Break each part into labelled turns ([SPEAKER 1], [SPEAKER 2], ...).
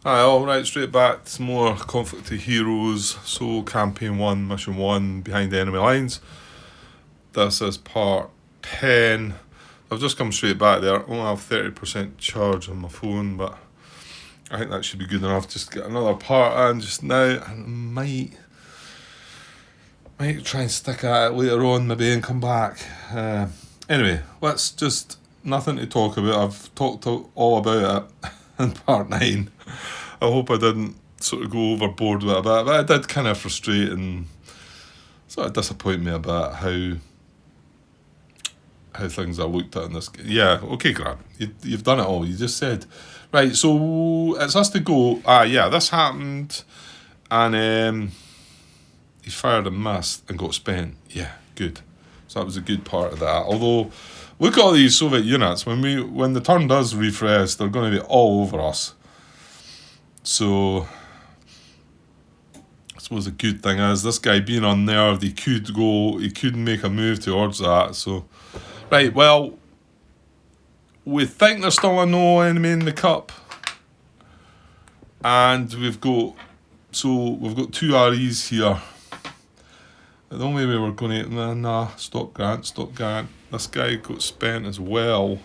[SPEAKER 1] Aye, alright, straight back to some more Conflict of Heroes. So, Campaign 1, Mission 1, Behind Enemy Lines. This is part 10. I've just come straight back there. I only have 30% charge on my phone, but I think that should be good enough just to get another part in just now. And might try and stick at it later on, maybe, and come back. Anyway, let's just, nothing to talk about. I've talked all about it in part 9. I hope I didn't sort of go overboard with it a bit, but it did kind of frustrate and sort of disappoint me a bit how things are looked at in this game. Yeah, okay, Grant, you've done it all. You just said, right, so it's us to go. Yeah, this happened, and he fired and missed and got spent. Yeah, good. So that was a good part of that. Although, look at all these Soviet units. When the turn does refresh, they're going to be all over us. So, I suppose the good thing is, this guy being unnerved, he could make a move towards that. So, right, well, we think there's still a no enemy in the cup. And we've got 2 REs here. The only way we're going to... Nah, stop Grant. This guy got spent as well.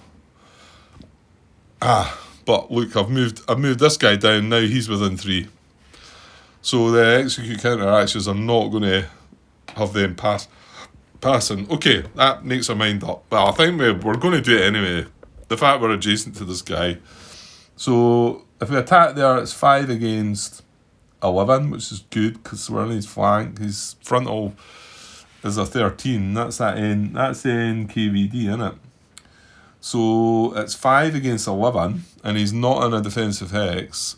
[SPEAKER 1] But look, I've moved this guy down. Now he's within 3. So the execute counteractions are not going to have them passing. Okay, that makes our mind up. But I think we're going to do it anyway. The fact we're adjacent to this guy. So if we attack there, it's 5 against 11, which is good because we're on his flank. His frontal is a 13. That's in KVD, isn't it? So it's 5 against 11, and he's not in a defensive hex.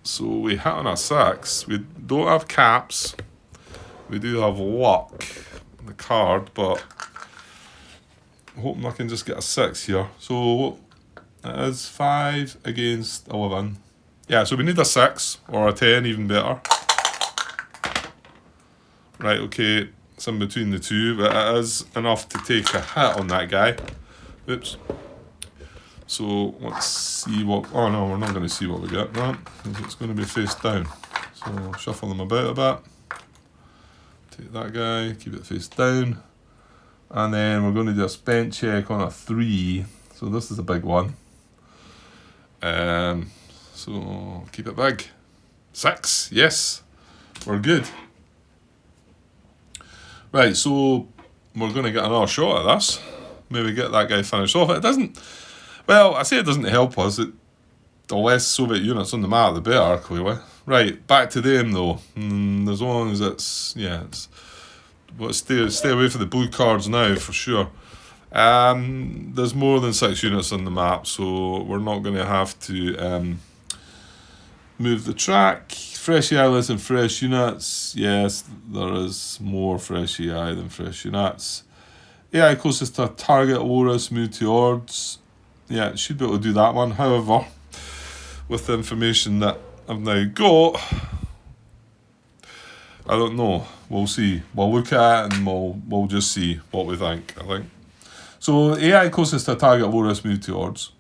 [SPEAKER 1] So we hit on a 6. We don't have caps. We do have luck, the card, but I'm hoping I can just get a 6 here. So it is 5 against 11. Yeah, so we need a 6 or a 10, even better. Right, okay, it's in between the two, but it is enough to take a hit on that guy. Oops. So let's see what... Oh no, we're not going to see what we get. No, it's going to be face down. So shuffle them about a bit. Take that guy, keep it face down. And then we're going to do a spent check on a 3. So this is a big one. So keep it big. 6, yes. We're good. Right, so we're going to get another shot at this. Maybe get that guy finished off. It doesn't... Well, I say it doesn't help us. The less Soviet units on the map, the better, clearly. Right, back to them, though. As long as it's... Yeah, it's... But stay away from the blue cards now, for sure. There's more than 6 units on the map, so we're not going to have to move the track. Fresh AI less than fresh units. Yes, there is more fresh AI than fresh units. AI closest to a target, Loris, move towards. Yeah, it should be able to do that one. However, with the information that I've now got, I don't know. We'll see. We'll look at it and we'll just see what we think, I think. So, AI closest to a target, Loris, move towards.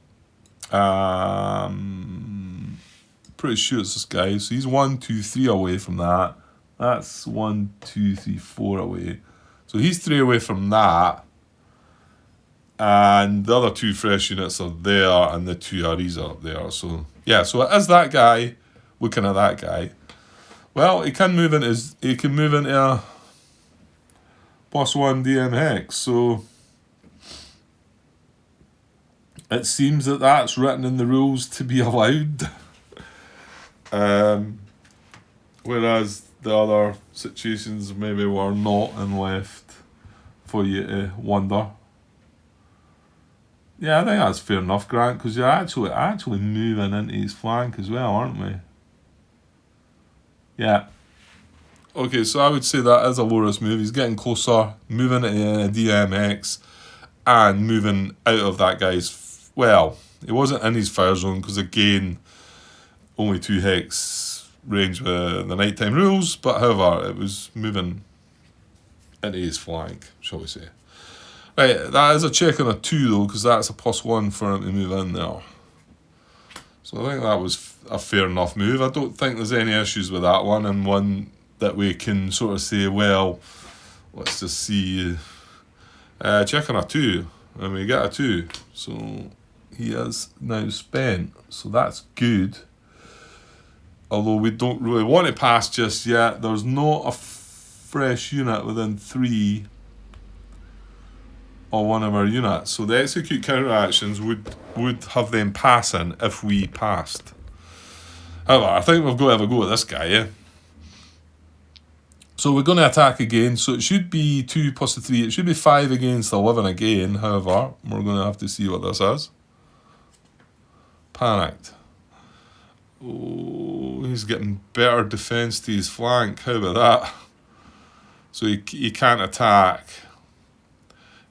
[SPEAKER 1] Pretty sure it's this guy. So he's 1, 2, 3 away from that. That's 1, 2, 3, 4 away. So he's 3 away from that. And the other 2 fresh units are there, and the 2 REs are up there. So yeah, so it is that guy looking at that guy. Well, he can move into a +1 DM hex. So it seems that that's written in the rules to be allowed. Whereas the other situations maybe were not and left for you to wonder. Yeah, I think that's fair enough, Grant, because you're actually moving into his flank as well, aren't we? Yeah. Okay, so I would say that is a low-risk move. He's getting closer, moving into a DMX, and moving out of that guy's... Well, he wasn't in his fire zone, because again, only 2 hex range with the nighttime rules, but however, it was moving into his flank, shall we say. Right, that is a check on a 2 though, because that's a +1 for him to move in there. So I think that was a fair enough move. I don't think there's any issues with that one, and one that we can sort of say, well, let's just see. Check on a 2, and we get a 2. So he has now spent. So that's good. Although we don't really want to pass just yet. There's not a fresh unit within 3 of one of our units. So the execute counteractions would have them passing if we passed. However, I think we've got to have a go at this guy, yeah? So we're going to attack again. So it should be 2 plus the 3. It should be 5 against 11 again. However, we're going to have to see what this is. Panicked. Oh, he's getting better defense to his flank. How about that? So he can't attack.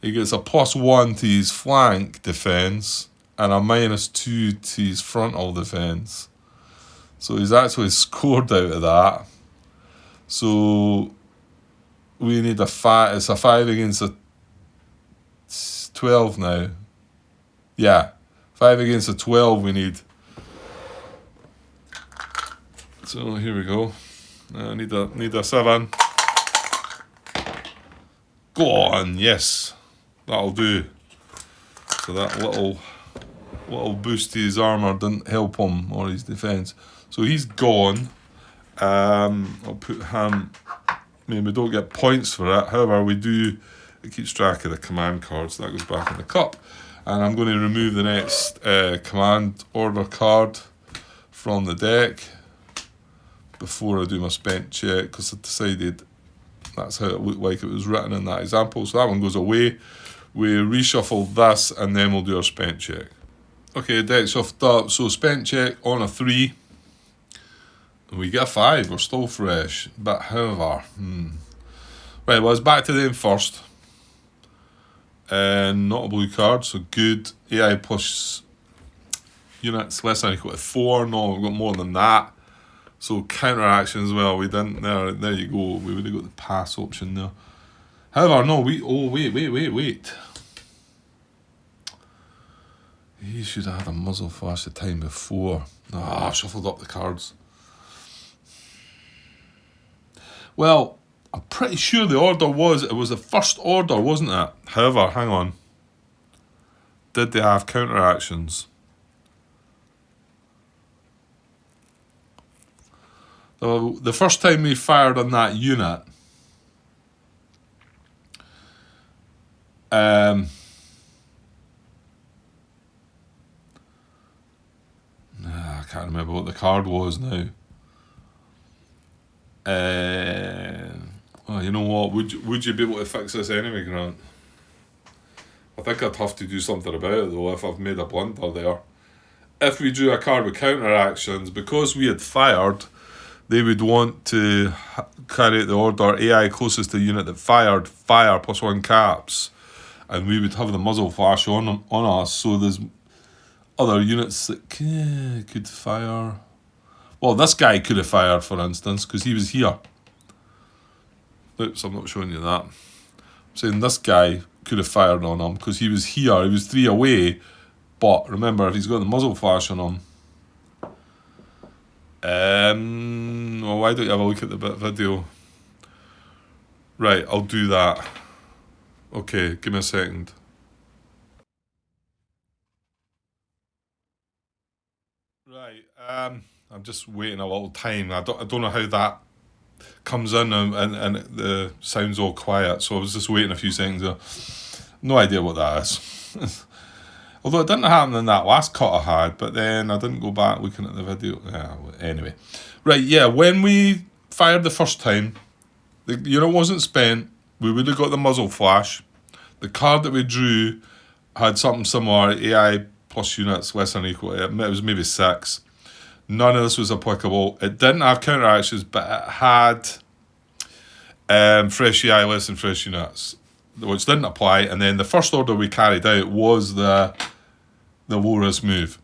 [SPEAKER 1] He gets a +1 to his flank defense and a -2 to his frontal defense. So he's actually scored out of that. So we need a 5. It's a 5 against a 12 now. Yeah, 5 against a 12 we need. So here we go. Need a 7. Go on, yes, that'll do. So that little boost to his armor didn't help him or his defense. So he's gone. I'll put him. I mean, we don't get points for it. However, we do. It keeps track of the command cards. That goes back in the cup. And I'm going to remove the next command order card from the deck before I do my spent check, because I decided that's how it looked like it was written in that example. So that one goes away. We reshuffle this and then we'll do our spent check. Okay, deck shuffled up. So spent check on a 3. We get a 5. We're still fresh. But however, right, well, it's back to them first. And not a blue card, so good. AI plus units less than or equal to 4. No, we've got more than that. So counteraction as well. We didn't. There you go. We would have got the pass option there. However, no. Wait. He should have had a muzzle flash the time before. I've shuffled up the cards. Well, I'm pretty sure the order was, it was the first order, wasn't it? However, hang on. Did they have counteractions? The first time we fired on that unit, I can't remember what the card was now. Oh, you know what? Would you be able to fix this anyway, Grant? I think I'd have to do something about it though if I've made a blunder there. If we drew a card with counteractions, because we had fired, they would want to carry out the order AI closest to the unit that fired, fire +1 caps, and we would have the muzzle flash on us. So there's other units that could fire. Well, this guy could have fired, for instance, because he was here. Oops, I'm not showing you that. I'm saying this guy could have fired on him because he was here. He was 3 away. But remember, he's got the muzzle flash on him. Well, why don't you have a look at the video? Right, I'll do that. Okay, give me a second. Right, I'm just waiting a little time. I don't know how that comes in and the sound's all quiet, so I was just waiting a few seconds there. No idea what that is. Although it didn't happen in that last cut I had, but then I didn't go back looking at the video. Anyway. Right, yeah, when we fired the first time, the unit wasn't spent. We would have got the muzzle flash. The card that we drew had something similar, AI plus units less than or equal to, it was maybe 6. None of this was applicable. It didn't have counteractions, but it had fresh AI less than fresh units, which didn't apply. And then the first order we carried out was the low risk move.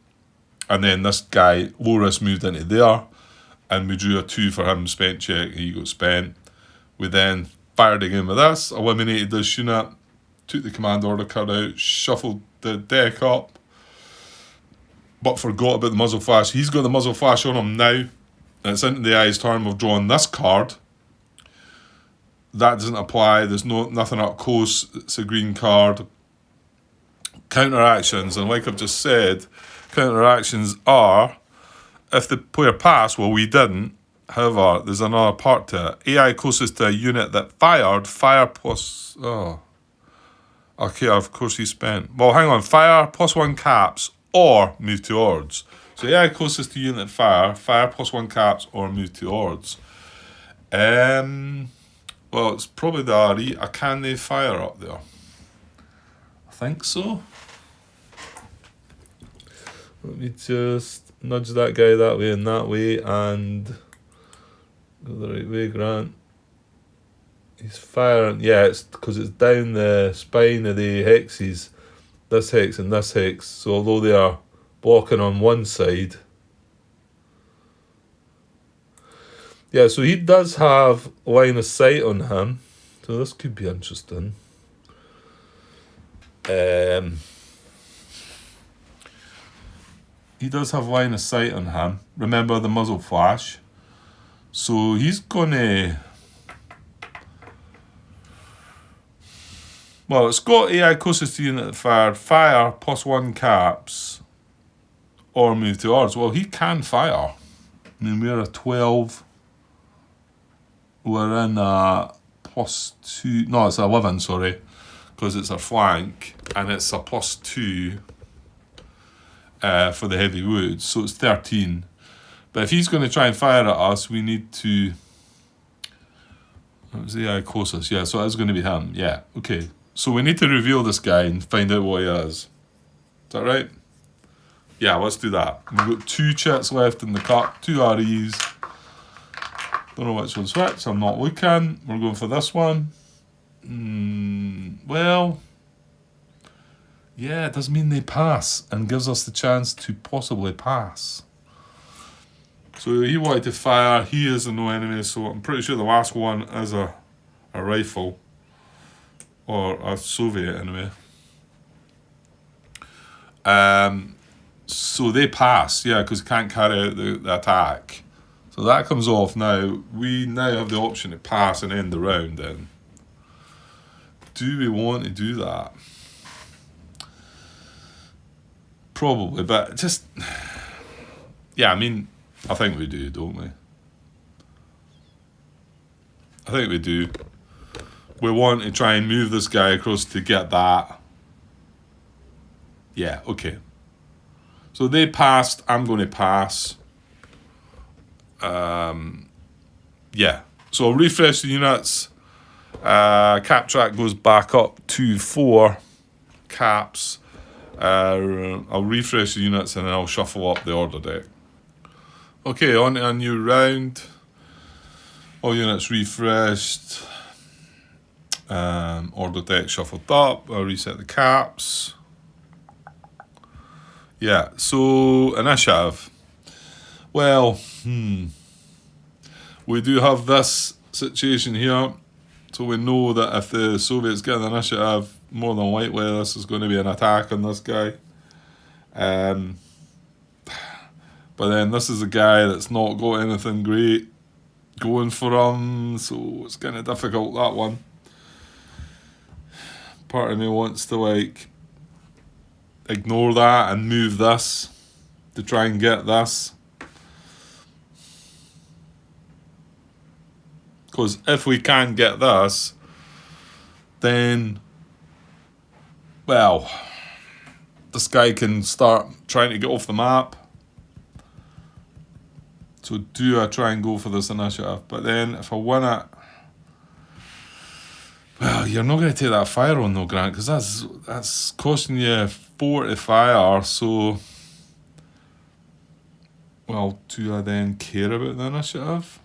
[SPEAKER 1] And then this guy, low risk, moved into there, and we drew a 2 for him, spent check, he got spent. We then fired again with this, eliminated this unit, took the command order card out, shuffled the deck up, but forgot about the muzzle flash. He's got the muzzle flash on him now, and it's into the eye's turn. We've drawn this card. That doesn't apply. There's nothing up close. It's a green card. Counteractions, and like I've just said, counteractions are if the player passed. Well, we didn't. However, there's another part to it. AI closest to a unit that fired, fire plus. Oh. Okay, of course he spent. Well, hang on. Fire plus 1 caps or move to odds. So AI closest to unit fire, fire plus 1 caps or move to odds. Well, it's probably the RE. Can they fire up there? I think so. Let me just nudge that guy that way and that way and go the right way, Grant. He's firing. Yeah, it's because it's down the spine of the hexes. This hex and this hex. So although they are blocking on one side. Yeah, so he does have line of sight on him. So this could be interesting. He does have line of sight on him. Remember the muzzle flash. So he's gonna... Well, it's got AI closest to unit that fired, fire plus 1 caps, or move to odds. Well, he can fire. I mean, we're a 12. We're in a +2. No, it's 11, sorry, because it's a flank, and it's a +2 for the heavy woods, so it's 13. But if he's going to try and fire at us, we need to... What was the AI closest? Yeah, so it's going to be him. Yeah, okay. So we need to reveal this guy and find out what he is. Is that right? Yeah, let's do that. We've got 2 chits left in the cup, 2 REs. Don't know which one's which, I'm not looking. We're going for this one. Well, yeah, it does mean they pass and gives us the chance to possibly pass. So he wanted to fire, he is a no enemy, so I'm pretty sure the last one is a rifle. Or a Soviet anyway. So they pass, yeah, because they can't carry out the attack. So that comes off now. We now have the option to pass and end the round then. Do we want to do that? Probably, but just... Yeah, I mean, I think we do, don't we? I think we do. We want to try and move this guy across to get that. Yeah, okay. So they passed. I'm going to pass. Yeah. So I'll refresh the units. Cap track goes back up to 4 caps. I'll refresh the units and then I'll shuffle up the order deck. Okay, on to a new round. All units refreshed. Order deck shuffled up. I'll reset the caps. Yeah, so initiative. Well, we do have this situation here. So we know that if the Soviets get the initiative, more than likely this is going to be an attack on this guy. But then this is a guy that's not got anything great going for him, so it's kind of difficult, that one. Part of me wants to like ignore that and move this to try and get this. Because if we can't get this, then, well, this guy can start trying to get off the map. So do I try and go for this initiative? But then if I win it, well, you're not going to take that fire on though, Grant, because that's costing you 4 to fire. So, well, do I then care about the initiative?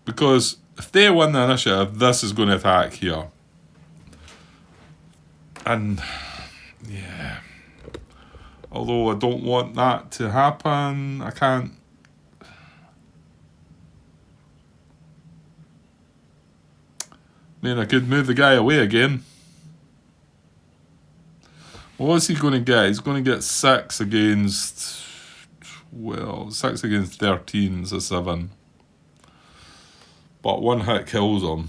[SPEAKER 1] Because if they win the initiative, this is going to attack here. And, yeah. Although I don't want that to happen, I can't. I mean, I could move the guy away again. What's he going to get? He's going to get 6 against... Well, 6 against 13 is a 7. But 1 hit kills him.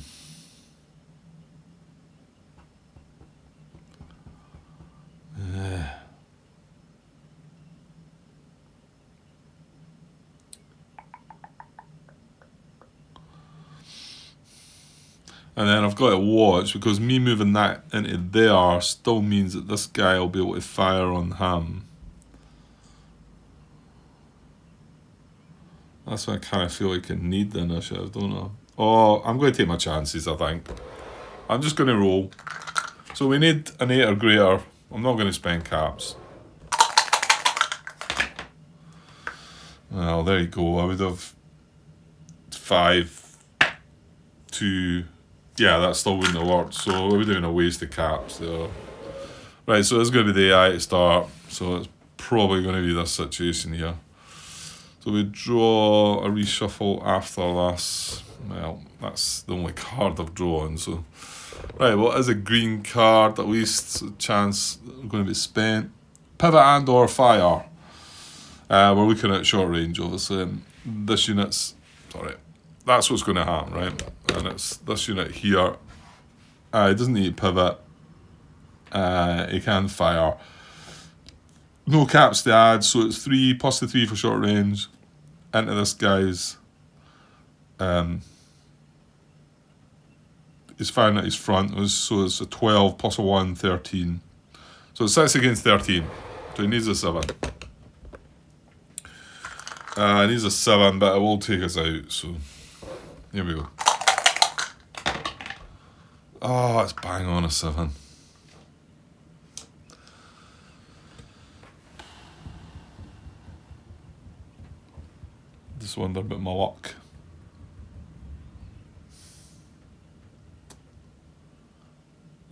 [SPEAKER 1] And then I've got to watch, because me moving that into there still means that this guy will be able to fire on him. That's what I kind of feel like I need the initiative, don't I? Oh, I'm going to take my chances, I think. I'm just going to roll. So we need an 8 or greater. I'm not going to spend caps. Well, there you go. I would have 5, 2... Yeah, that still wouldn't have worked, so we would have been a waste of caps there. Right, so it's going to be the AI to start, so it's probably going to be this situation here. So we draw a reshuffle after this. Well, that's the only card I've drawn, so... Right, what is a green card? At least a chance going to be spent. Pivot and or fire. We're looking at short range, obviously. This unit's... Sorry. That's what's going to happen, right? And it's this unit here. It doesn't need to pivot. It can fire. No caps to add, so it's 3 plus the 3 for short range into this guy's. He's firing at his front, so it's a 12 plus a 1, 13. So it's 6 against 13. So he needs a 7. He needs a 7, but it will take us out, so... Here we go. Oh, it's bang on a 7. Just wonder about my luck.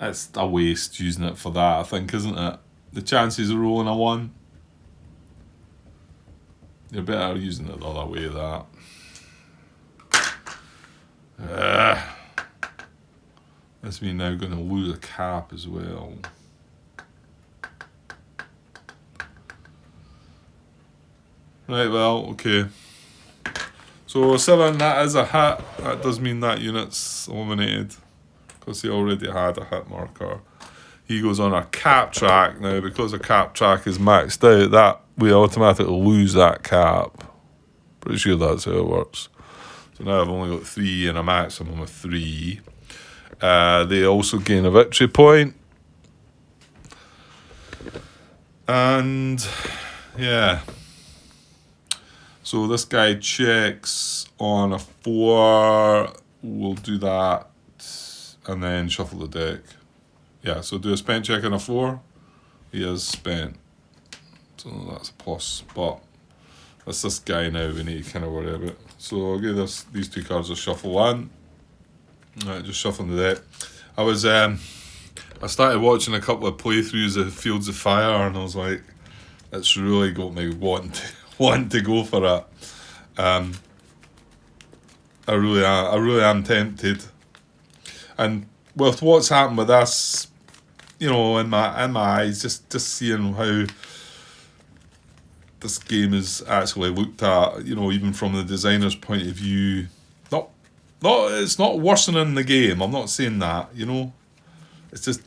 [SPEAKER 1] It's a waste using it for that, I think, isn't it? The chances of rolling a 1. You're better using it the other way, that. That's me now going to lose a cap as well. Right, well, okay. So 7, that is a hit. That does mean that unit's eliminated, because he already had a hit marker. He goes on a cap track now. Because a cap track is maxed out, that we automatically lose that cap. Pretty sure that's how it works. So now I've only got 3 and a maximum of 3. They also gain a victory point. And yeah. So this guy checks on a 4. We'll do that. And then shuffle the deck. Yeah, so do a spent check on a 4. He is spent. So that's a plus. But that's this guy now we need to kind of worry about. So I'll give these 2 cards a shuffle 1. Right, just shuffling the deck. I started watching a couple of playthroughs of Fields of Fire, and I was like, it's really got me wanting to go for it. I really am tempted. And with what's happened with this, you know, in my eyes, just seeing how this game is actually looked at, you know, even from the designer's point of view. It's not worsening the game. I'm not saying that, you know. It's just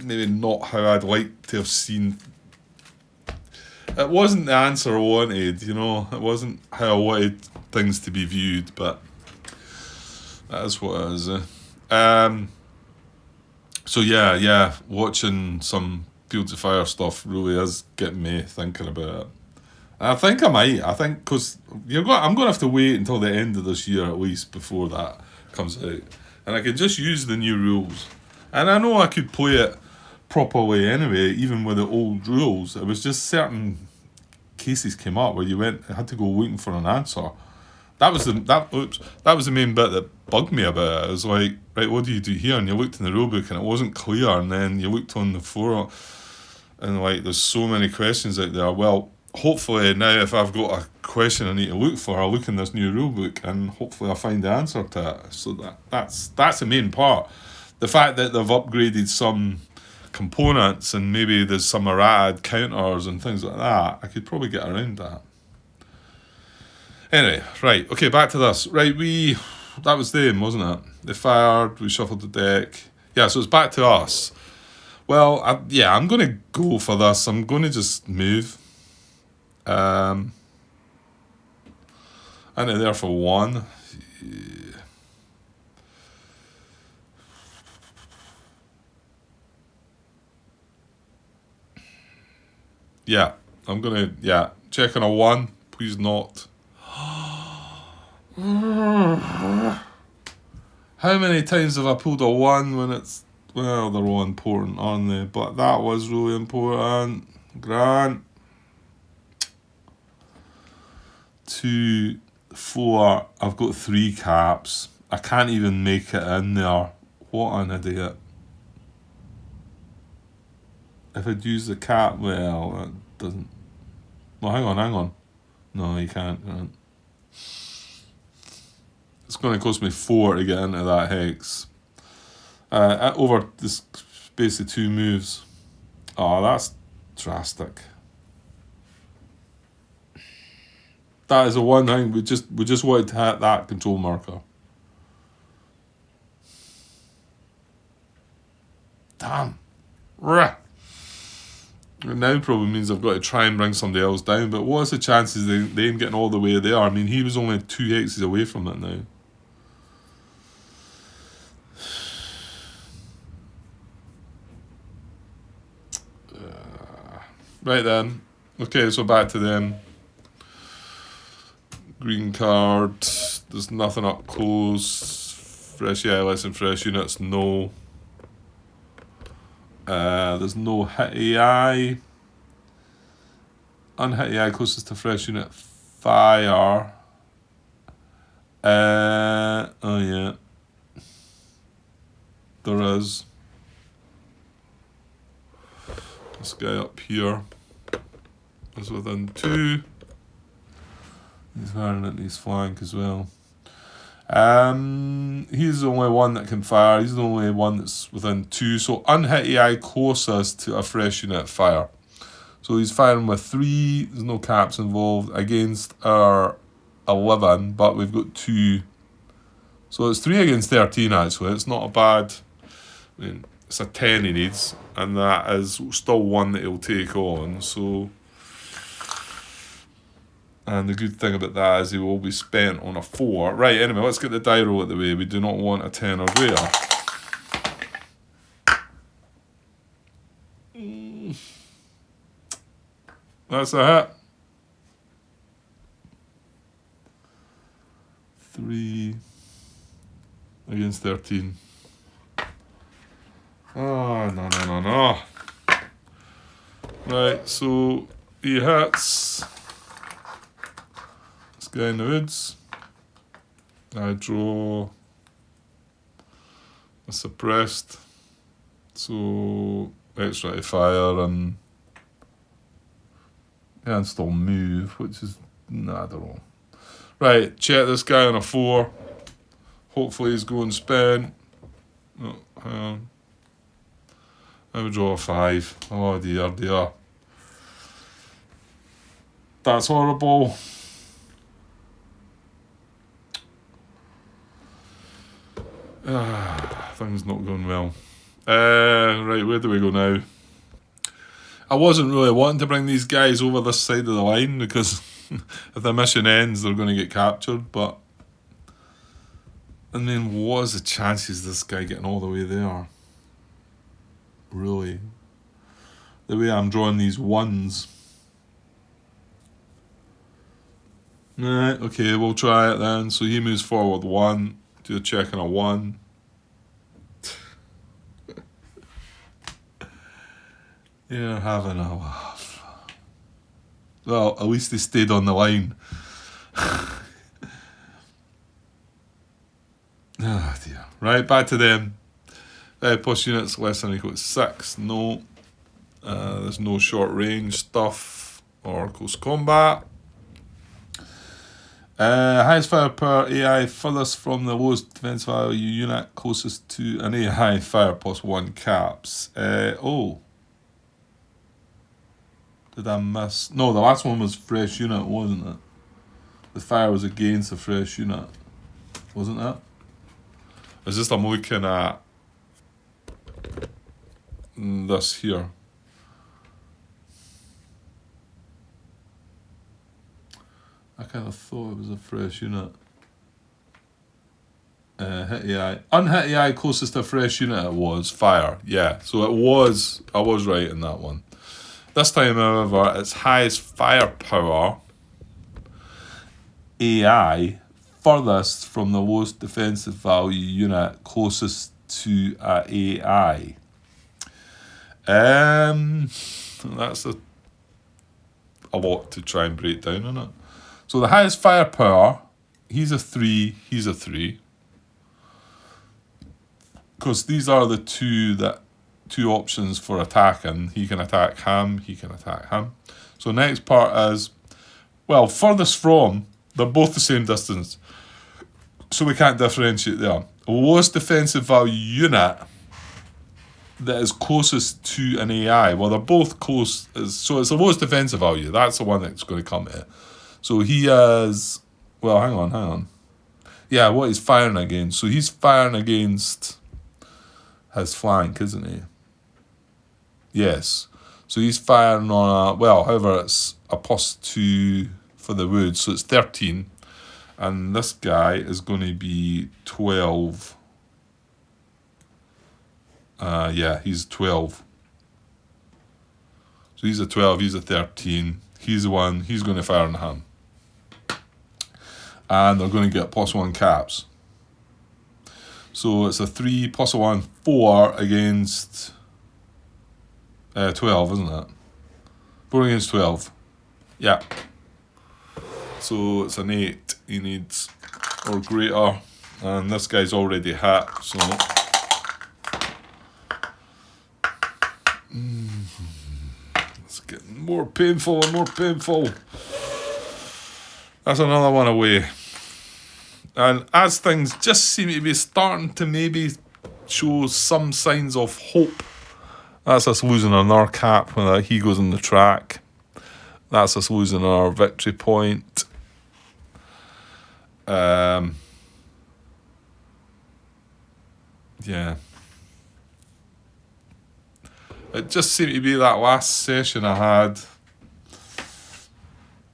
[SPEAKER 1] maybe not how I'd like to have seen. It wasn't the answer I wanted, you know. It wasn't how I wanted things to be viewed, but that is what it is. So yeah, watching some Fields of Fire stuff really is getting me thinking about it. I think I might. I think because I'm going to have to wait until the end of this year at least before that comes out, and I can just use the new rules. And I know I could play it properly anyway, even with the old rules. It was just certain cases came up where you had to go looking for an answer. That was the main bit that bugged me about it. It was like, right, what do you do here? And you looked in the rulebook and it wasn't clear, and then you looked on the forum and like there's so many questions out there. Well, hopefully now if I've got a question I need to look for, I'll look in this new rulebook and hopefully I'll find the answer to it. So that's the main part. The fact that they've upgraded some components and maybe there's some errata counters and things like that, I could probably get around that. Anyway, right, okay, back to this. Right, that was them, wasn't it? They fired, we shuffled the deck. Yeah, so it's back to us. Well, I'm going to go for this. I'm going to just move. Into there for 1. Yeah, I'm going to, check on a 1. Please not. How many times have I pulled a 1 when it's, well, they're all important, aren't they? But that was really important. Grant. 2, 4. I've got 3 caps. I can't even make it in there. What an idiot. If I'd use the cap, well, that doesn't... Well, hang on. No, you can't, Grant. It's going to cost me 4 to get into that hex. Over this space of 2 moves. Oh, that's drastic. That is the one thing we just wanted to hit that control marker. Damn. Rah. It now probably means I've got to try and bring somebody else down, but what's the chances they ain't getting all the way there? I mean, he was only 2 hexes away from it now. Right then. Okay, so back to them. Green card. There's nothing up close. Fresh less than fresh units. No. There's no hit AI. Unhit AI closest to fresh unit. Fire. Oh yeah. There is. This guy up here is within 2. He's firing at his flank as well. He's the only one that can fire. He's the only one that's within 2. So unhit AI closest to a fresh unit fire. So he's firing with 3. There's no caps involved against our 11, but we've got 2. So it's 3 against 13 actually. It's not a bad... I mean, it's a 10 he needs, and that is still 1 that he'll take on, so... And the good thing about that is he will be spent on a 4. Right, anyway, let's get the die roll out the way. We do not want a 10 or greater. That's a hit. 3 against 13. Oh, no. Right, so he hits this guy in the woods. I draw a suppressed, so extra to fire and still move, which is, I don't know. Right, check this guy on a 4. Hopefully he's going spent. Oh, hang on. I would draw a 5. Oh dear. That's horrible. Things not going well. Right, where do we go now? I wasn't really wanting to bring these guys over this side of the line because if the mission ends, they're going to get captured. But I mean, what is the chances of this guy getting all the way there? Really? The way I'm drawing these 1s. Right, okay, we'll try it then. So he moves forward 1. Do a check on a 1. You're having a laugh. Well, at least they stayed on the line. Oh dear. Right, back to them. Plus units less than or equal to 6. No. There's no short range stuff or close combat. Highest firepower AI furthest from the lowest defense value unit closest to an AI fire +1 caps. Oh. Did I miss? No, the last one was fresh unit, wasn't it? The fire was against a fresh unit. Wasn't it? It's just I'm looking at this here. I kind of thought it was a fresh unit. Hit AI. Unhit AI closest to a fresh unit it was fire. Yeah, so it was. I was right in that one. This time, however, its highest firepower AI furthest from the lowest defensive value unit closest to a AI. That's a lot to try and break down, isn't it? So the highest firepower, he's a 3, he's a 3. Because these are the two options for attacking. He can attack him, he can attack him. So next part is, well, furthest from, they're both the same distance. So we can't differentiate there. Lowest defensive value unit that is closest to an AI. Well, they're both close. So it's the lowest defensive value. That's the one that's going to come to. So he is, well, hang on. Yeah, what he's firing against. So he's firing against his flank, isn't he? Yes. So he's firing on however, it's a +2 for the wood. So it's 13. And this guy is going to be 12. Yeah, he's 12. So he's a 12, he's a 13. He's the one, he's going to fire on him. And they're going to get +1 caps. So it's a 3 +1, 4 against 12, isn't it? 4 against 12. Yeah. So it's an 8 he needs, or greater. And this guy's already hit, so... It's getting more painful and more painful. That's another one away. And as things just seem to be starting to maybe show some signs of hope, that's us losing another cap when he goes on the track. That's us losing our victory point. Yeah. It just seemed to be that last session I had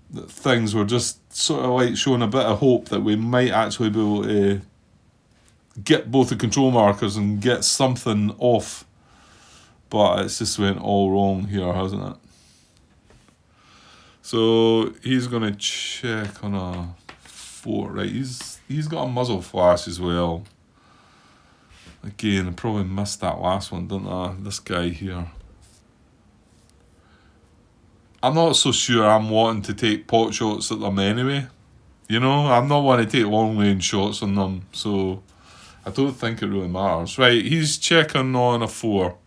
[SPEAKER 1] that things were just sort of like showing a bit of hope that we might actually be able to get both the control markers and get something off. But it's just went all wrong here, hasn't it? So he's going to check on a 4. Right, he's got a muzzle flash as well. Again, I probably missed that last one, didn't I? This guy here. I'm not so sure I'm wanting to take pot shots at them anyway. You know, I'm not wanting to take long range shots on them, so I don't think it really matters. Right, he's checking on a 4.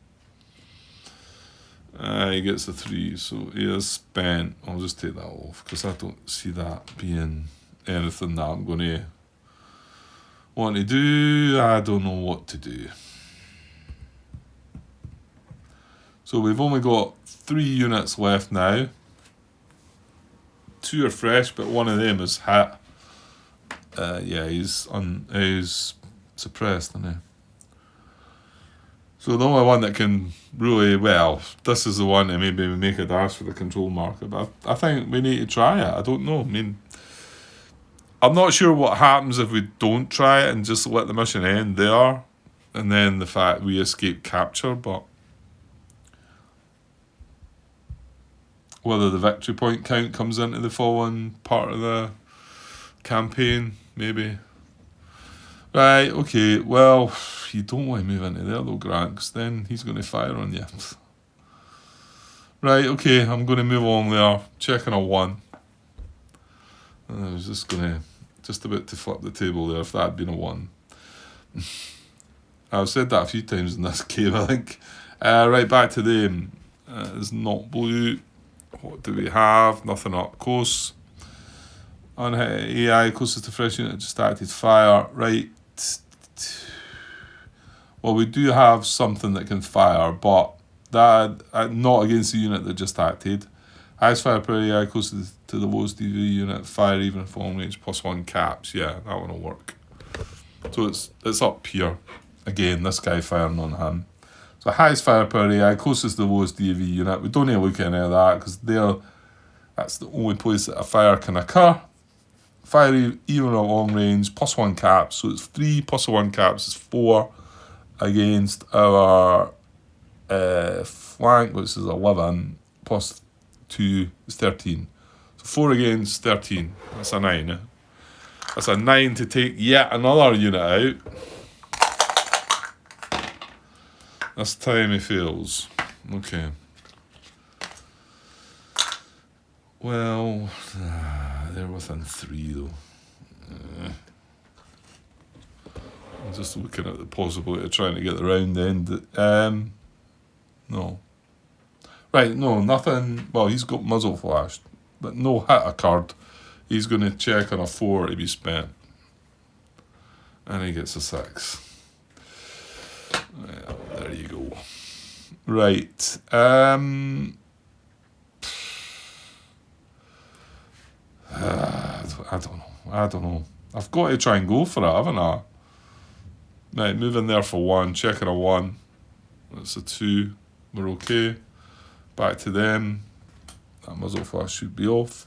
[SPEAKER 1] He gets a 3, so he is spent. I'll just take that off because I don't see that being anything that I'm going to want to do. I don't know what to do. So we've only got 3 units left now. 2 are fresh, but one of them is hit. Yeah, he's suppressed, isn't he? So the only one that can really, well, this is the one that maybe make a dash for the control marker, but I think we need to try it. I don't know. I mean, I'm not sure what happens if we don't try it and just let the mission end there, and then the fact we escape capture, but whether the victory point count comes into the following part of the campaign, maybe. Right, okay, well, you don't want to move into there though, Grant, because then he's going to fire on you. Right, okay, I'm going to move along there, checking a 1. And I was just about to flip the table there if that had been a 1. I've said that a few times in this game, I think. Right, back to them. It's not blue. What do we have? Nothing up close. Unhit AI closest to fresh unit just acted fire. Right. Well, we do have something that can fire, but that not against the unit that just acted. Highest fire per AI closest to the lowest DV unit. Fire even if long range +1 caps. Yeah, that one will work. So it's up here. Again, this guy firing on him. So highest fire per AI, closest to the lowest DV unit. We don't need to look at any of that because that's the only place that a fire can occur. Fire even at long range, +1 caps. So it's 3 +1 caps is 4 against our flank, which is 11, +2 is 13. So 4 against 13. That's a 9. That's a 9 to take yet another unit out. This time he fails. Okay. Well, they're within 3 though. I'm just looking at the possibility of trying to get the round end. No. Right, no, nothing. Well, he's got muzzle flashed, but no hit occurred. He's going to check on a 4 to be spent. And he gets a 6. Well, there you go. Right. I don't know. I've got to try and go for it, haven't I? Right, move in there for 1. Checking a 1. That's a 2. We're okay. Back to them. That muzzle flash should be off.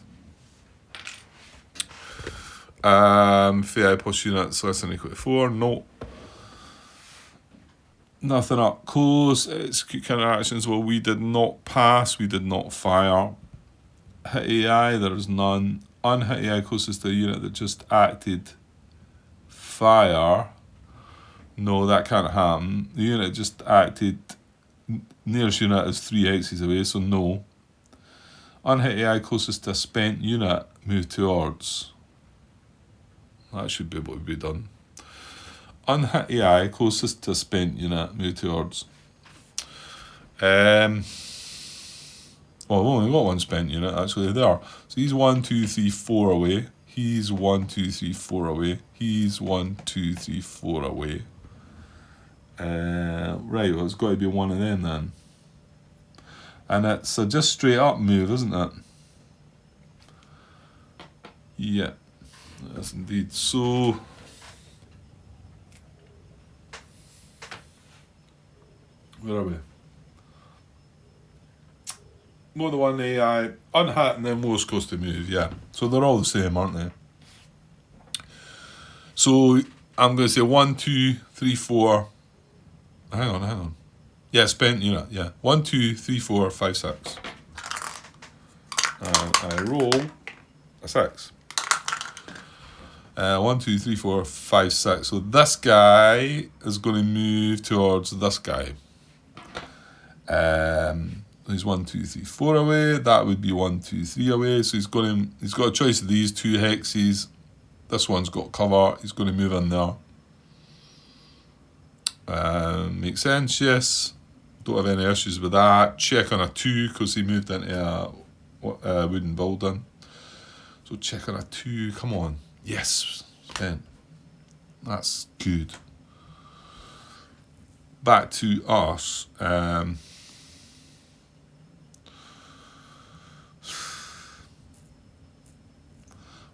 [SPEAKER 1] FAI plus units less than equal to 4. No. Nothing up close. Execute counter actions. Well, we did not pass. We did not fire. Hit AI, there is none. Unhit AI closest to a unit that just acted. Fire. No, that can't happen. The unit just acted. Nearest unit is 3 hexes away, so no. Unhit AI closest to a spent unit. Move towards. That should be able to be done. Unhit AI closest to a spent unit. Move towards. Well, we've only got 1 spent unit actually there. So he's 1, 2, 3, 4 away. He's 1, 2, 3, 4 away. He's 1, 2, 3, 4 away. Right, well, it's got to be one of them then. And it's a just straight up move, isn't it? Yeah, yes indeed. So where are we? More than 1 AI, unhit and then lowest cost to move, yeah. So they're all the same, aren't they? So I'm going to say 1, 2, 3, 4. Hang on. Yeah, spent unit, yeah. 1, 2, 3, 4, 5, 6. And I roll a 6. 1, 2, 3, 4, 5, 6. So this guy is going to move towards this guy. He's 1, 2, 3, 4 away. That would be 1, 2, 3 away. So he's got a choice of these 2 hexes. This one's got cover. He's going to move in there. Makes sense, yes. Don't have any issues with that. Check on a 2 because he moved into a wooden building. So check on a 2. Come on. Yes. Spent. That's good. Back to us.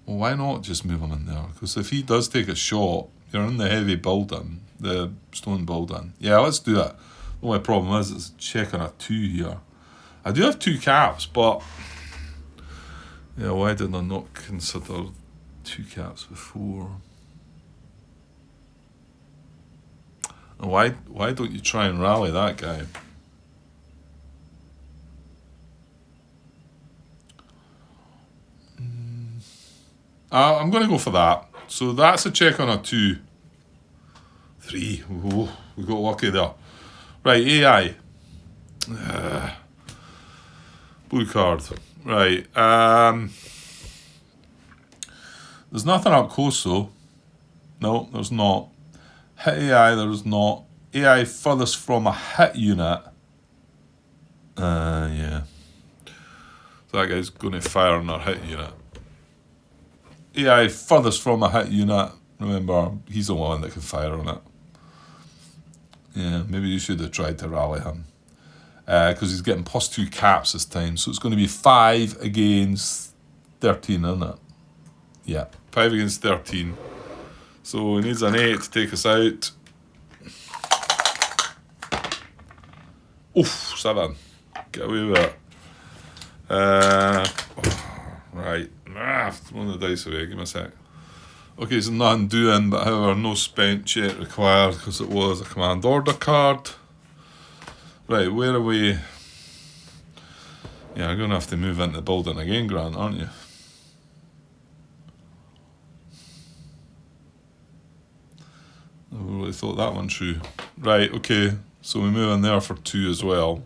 [SPEAKER 1] Well, why not just move him in there? Because if he does take a shot, you're in the heavy building, the stone building. Yeah, let's do that. The only problem is it's checking a 2 here. I do have 2 caps, but yeah, why did I not consider 2 caps before? And why don't you try and rally that guy? I'm going to go for that. So that's a check on a 2. 3. Ooh, we got lucky there. Right, AI. Blue card. Right. There's nothing up close though. No, there's not. Hit AI, there's not. AI furthest from a hit unit. Yeah. So that guy's going to fire on our hit unit. AI furthest from a hit unit. Remember, he's the one that can fire on it. Yeah, maybe you should have tried to rally him. Because he's getting +2 caps this time. So it's going to be 5 against 13, isn't it? Yeah, 5 against 13. So he needs an 8 to take us out. Oof, 7. Get away with it. Right. One of the dice away. Give me a sec. Okay, so nothing doing, but however, no spent yet required because it was a command order card. Right, where are we? Yeah, you're going to have to move into the building again, Grant, aren't you? I really thought that one true. Right, okay, so we move in there for 2 as well.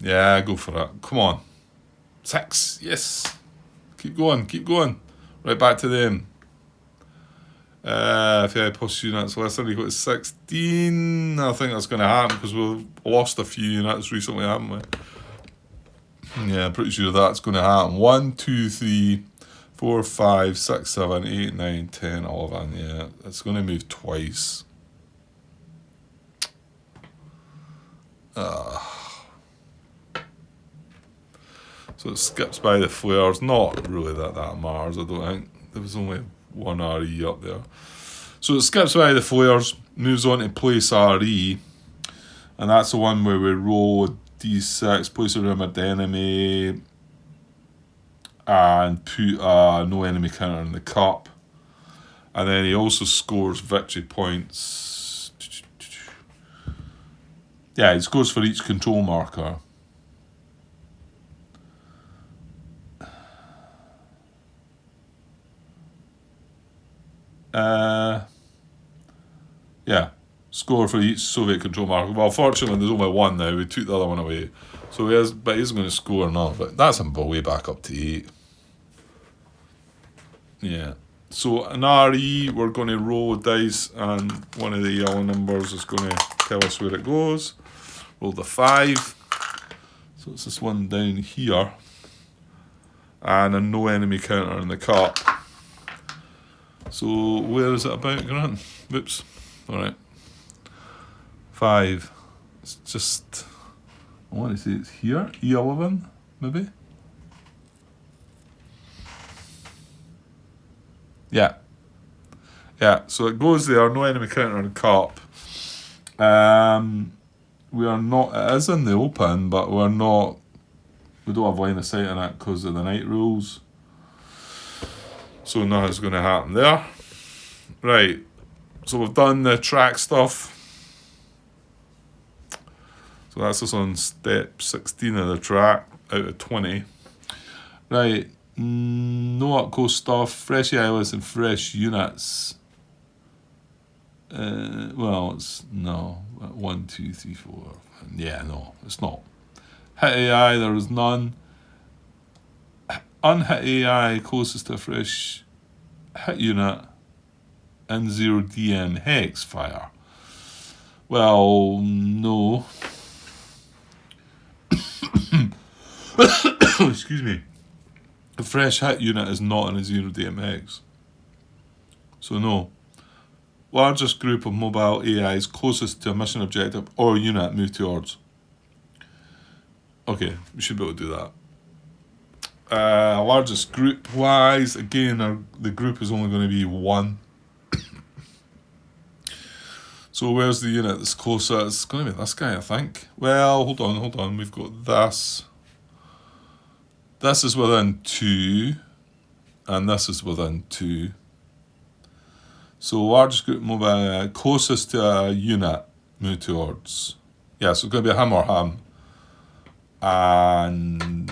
[SPEAKER 1] Yeah, go for it. Come on. 6, yes. Keep going, keep going. Right back to them. If you had plus units less than equal to 16, I think that's going to happen because we've lost a few units recently, haven't we? Yeah, I'm pretty sure that's going to happen. 1, 2, 3, 4, 5, 6, 7, 8, 9, 10, 11. Yeah, it's going to move twice. So it skips by the flares. Not really that matters, I don't think. There was only 1 RE up there. So it skips by the flares, moves on to place RE, and that's the one where we roll a D6, place a rumoured enemy, and put a no enemy counter in the cup. And then he also scores victory points. Yeah, he scores for each control marker. Yeah, score for each Soviet control marker. Well, fortunately, there's only 1 now. We took the other one away, so he is, but he's going to score now. But that's him way back up to 8. Yeah. So an RE, we're going to roll dice, and one of the yellow numbers is going to tell us where it goes. Roll the 5. So it's this one down here, and a no enemy counter in the cup. So where is it about, Grant? Whoops. Alright. 5. It's just, I want to say it's here. E11, maybe? Yeah. Yeah, so it goes there, no enemy counter in cup. We are not, it is in the open, but we don't have line of sight on it because of the night rules. So nothing's going to happen there. Right, so we've done the track stuff. So that's us on step 16 of the track out of 20. Right, no up-close stuff, fresh eyelets and fresh units. Well, it's no. 1, 2, 3, 4. Yeah, no, it's not. Hit AI, there is none. Unhit AI closest to a fresh hit unit in 0 DM hex fire. Well, no. Excuse me. A fresh hit unit is not in a 0 DM hex. So no. Largest group of mobile AIs closest to a mission objective or unit move towards. Okay, we should be able to do that. Largest group wise, again, the group is only going to be 1. So where's the unit that's closest? It's going to be this guy, I think. Well, hold on. We've got this. This is within 2, and this is within 2. So largest group mobile closest to a unit move towards. Yeah, so it's going to be a him or him. And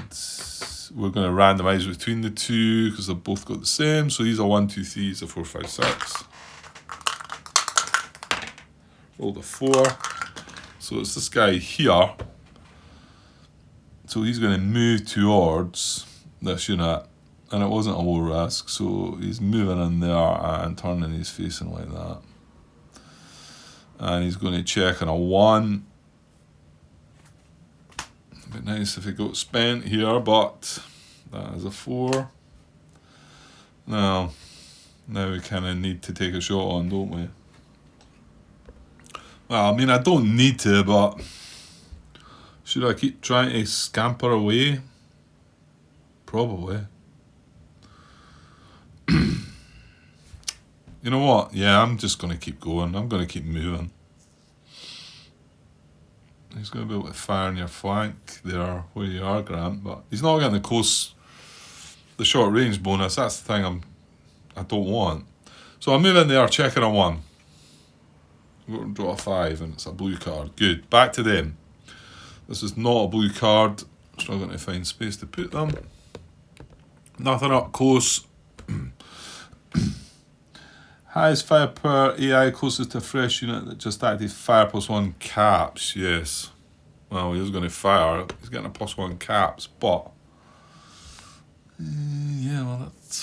[SPEAKER 1] we're going to randomise between the 2 because they've both got the same. So these are 1, 2, 3, these are 4, 5, 6. Roll the 4. So it's this guy here. So he's going to move towards this unit. And it wasn't a low risk, so he's moving in there and turning his facing like that. And he's going to check on a 1. It'd be nice if he got spent here, but That is a 4. Now we kind of need to take a shot on, don't we? Well, I mean, I don't need to, but should I keep trying to scamper away? Probably. You know what? Yeah, I'm just going to keep going. I'm going to keep moving. He's going to be able to fire on your flank there where you are, Grant, but he's not getting the short range bonus. That's the thing I don't want. So I move in there, checking a 1. I'm going to draw a 5 and it's a blue card. Good. Back to them. This is not a blue card. Struggling to find space to put them. Nothing up close. Highest firepower AI closest to a fresh unit that just acted fire +1 caps. Yes. Well, he was going to fire. He's getting a +1 caps, but yeah, well, that's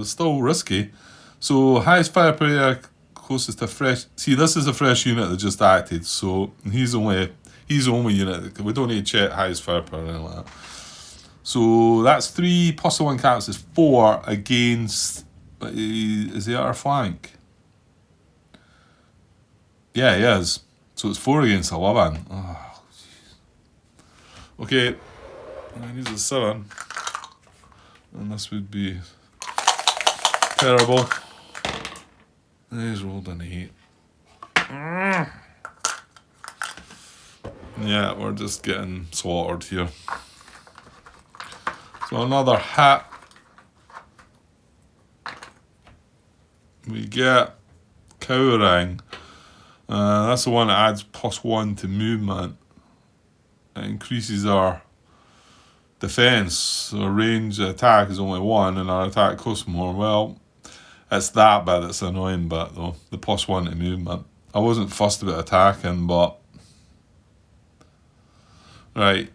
[SPEAKER 1] still risky. So highest firepower AI closest to fresh. See, this is a fresh unit that just acted, so he's the only unit. We don't need to check highest firepower or anything like that. So that's 3 +1 caps is 4 against. Is he at our flank? Yeah, he is. So it's 4 against 11. Oh, okay. He needs a 7. And this would be terrible. He's rolled an 8. Yeah, we're just getting slaughtered here. So another hat. We get cowering. That's the one that adds +1 to movement. It increases our defense. Our range attack is only 1 and our attack costs more. Well, it's that bit that's the annoying bit though. The +1 to movement. I wasn't fussed about attacking, but right.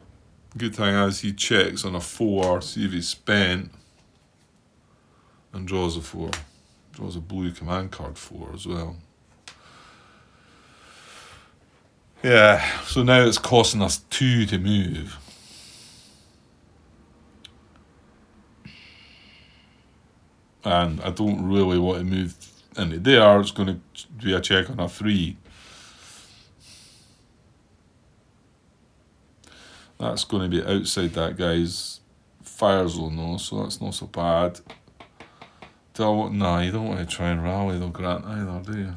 [SPEAKER 1] Good thing is he checks on a 4, see if he's spent, and draws a 4. Draws a blue command card 4 as well. Yeah, so now it's costing us 2 to move. And I don't really want to move into there. It's going to be a check on a 3. That's going to be outside that guy's fire zone though, so that's not so bad. No, you don't want to try and rally though, Grant, either, do you?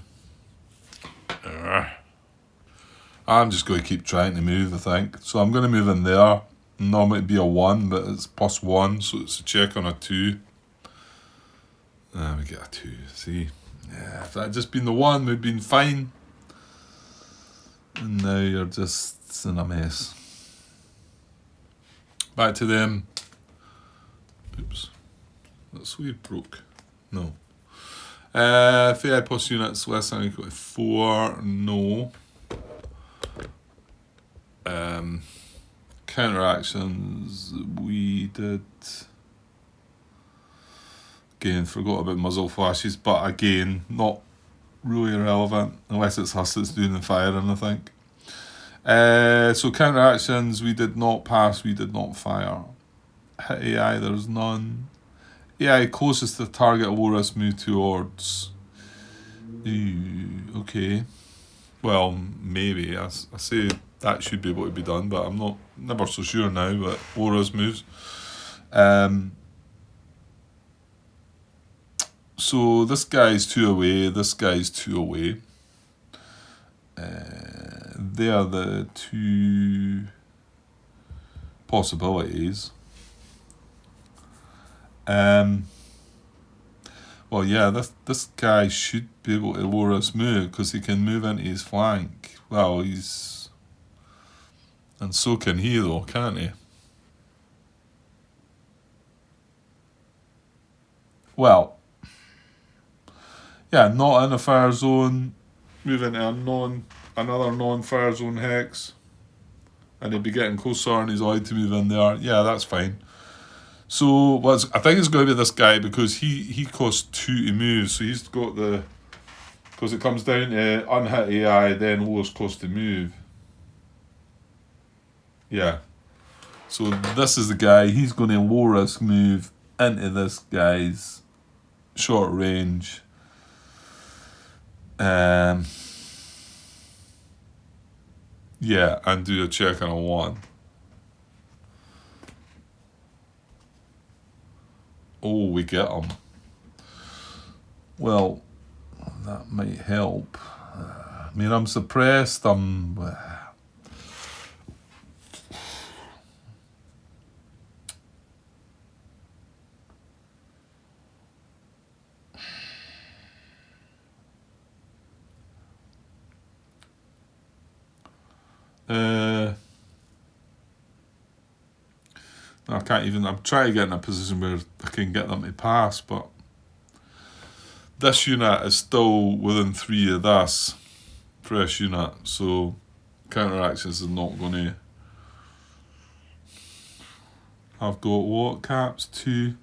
[SPEAKER 1] I'm just going to keep trying to move, I think. So I'm going to move in there. Normally it'd be a 1, but it's +1, so it's a check on a 2. We get a 2, see? Yeah, if that had just been the 1, we'd been fine. And now you're just in a mess. Back to them. Oops. That sleeve broke. No. FAI plus units less than or equal to 4. No. Counteractions. We did. Again, forgot about muzzle flashes, but again, not really relevant unless it's us that's doing the firing, I think. So counteractions, we did not pass, we did not fire. Hit AI, there's none. AI closest to the target Aurorus move towards. Ooh, okay. Well, maybe. I say that should be able to be done, but I'm never so sure now. But Aurorus moves. So this guy's 2 away. This guy's 2 away. They are the 2 possibilities. Well, yeah, this guy should be able to Aurorus move because he can move into his flank. Well, and so can he though, can't he? Well, yeah, not in a fire zone, move into another non-fire zone hex, and he'd be getting closer and he's allowed to move in there. Yeah, that's fine. So I think it's going to be this guy because he costs 2 to move, so he's got because it comes down to unhit AI, then lowest cost to move. Yeah. So this is the guy, he's going to low risk move into this guy's short range. Yeah, and do a check on a 1. Oh, we get him. Well, that might help. I mean, I'm suppressed. I can't even. I'm trying to get in a position where I can get them to pass, but this unit is still within 3 of this fresh unit, so counteractions is not going to. I've got what caps 2.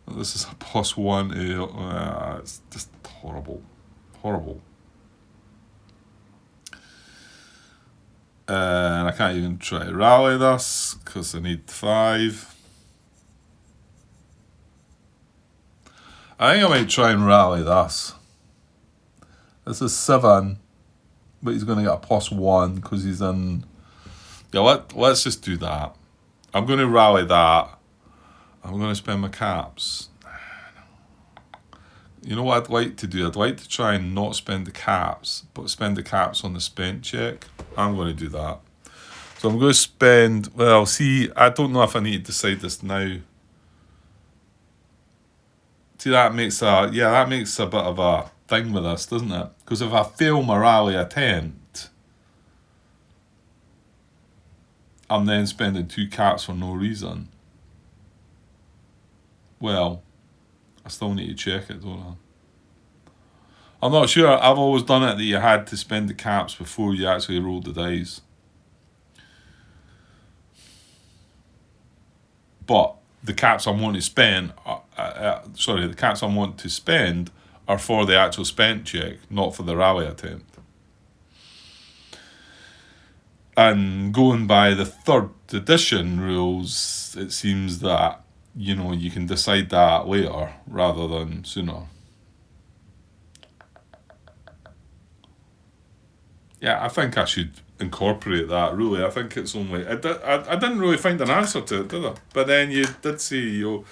[SPEAKER 1] This is a +1 to. It's just horrible, horrible. And I can't even try to rally this because I need 5. I think I might try and rally this. This is 7, but he's going to get a +1 because he's in. Yeah, let's just do that. I'm going to rally that. I'm going to spend my caps. You know what I'd like to do? I'd like to try and not spend the caps, but spend the caps on the spent check. I'm going to do that. So I'm going to spend, well, see, I don't know if I need to decide this now. See, that makes a bit of a thing with this, doesn't it? Because if I fail my rally attempt, I'm then spending 2 caps for no reason. Well, I still need to check it, don't I? I'm not sure. I've always done it that you had to spend the caps before you actually rolled the dice. But the caps I want to spend, the caps I want to spend are for the actual spent check, not for the rally attempt. And going by the 3rd edition rules, it seems that, you can decide that later rather than sooner. Yeah, I think I should incorporate that, really. I think it's only... I didn't really find an answer to it, did I? But then you did say you